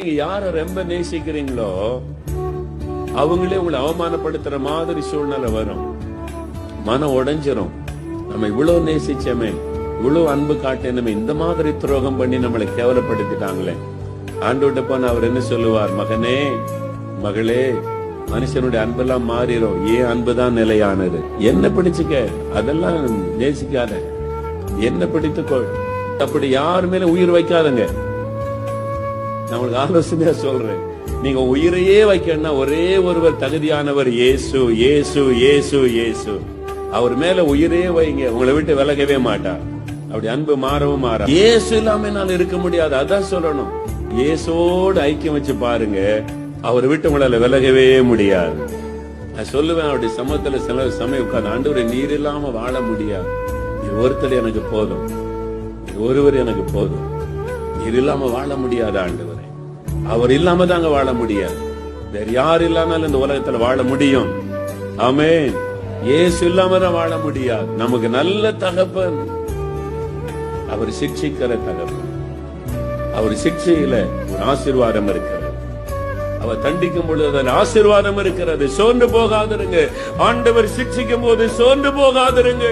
நீங்க யார ரொம்ப நேசிக்கிறீங்களோ அவங்களே உங்களை அவமானப்படுத்துற மாதிரி சூழ்நிலை வரும். மனம் உடைஞ்சிரும். நம்ம இவ்வளவு நேசிச்சமே, இவ்வளவு அன்பு காட்டினமே, இந்த மாதிரி துரோகம் பண்ணி நம்மளை கேவலப்படுத்திட்டாங்களே. ஆண்டவர்ட்ட போன அவர் என்ன சொல்லுவார்? மகனே, மகளே, மனுஷனுடைய அன்பெல்லாம் மாறிடும், ஏன் அன்புதான் நிலையானது. என்ன பிடிச்சுக்க, அதெல்லாம் நேசிக்காத, என்ன பிடித்துக்கொள். அப்படி யாரு மேல உயிர் வைக்காதங்க. நம்மளுக்கு ஆலோசனையா சொல்றேன், நீங்க உயிரையே வைக்கணும்னா ஒரே ஒருவர் தகுதியானவர், இயேசு, இயேசு, இயேசு, இயேசு. அவர் மேல உயிரே வைங்க, உங்களை விட்டு விலகவே மாட்டார். அப்படி அன்பு மாறவும் மாறா. இயேசு இல்லாம என்னால இருக்க முடியாது, அதான் சொல்லணும். இயேசோடு ஐக்கியம் வச்சு பாருங்க, அவரை விட்டு உங்களால விலகவே முடியாது. நான் சொல்லுவேன், அவருடைய சமூகத்துல சில சமயம் உட்கார்ந்து, ஆண்டவரே நீர் இல்லாம வாழ முடியாது, நீர் ஒருத்தர் எனக்கு போதும், ஒருவர் எனக்கு போதும், நீர் இல்லாம வாழ முடியாது ஆண்டவரே. அவர் இல்லாம தாங்க வாழ முடியாது. வேற யார் இல்லாமல் இந்த உலகத்துல வாழ முடியும்? ஆமென். இயேசு இல்லாம தான் வாழ முடியாது. நமக்கு நல்ல தகப்பன், அவர் சிக்ஷிக்கிற தகப்பன். அவர் சிக்ஷையில ஒரு ஆசீர்வாதம் இருக்கிறது, அவர் தண்டிக்கும் பொழுது அதில் ஆசீர்வாதம் இருக்கிறது. சோர்ந்து போகாதிருங்க. ஆண்டவர் சிக்ஷிக்கும் போது சோர்ந்து போகாதிருங்க.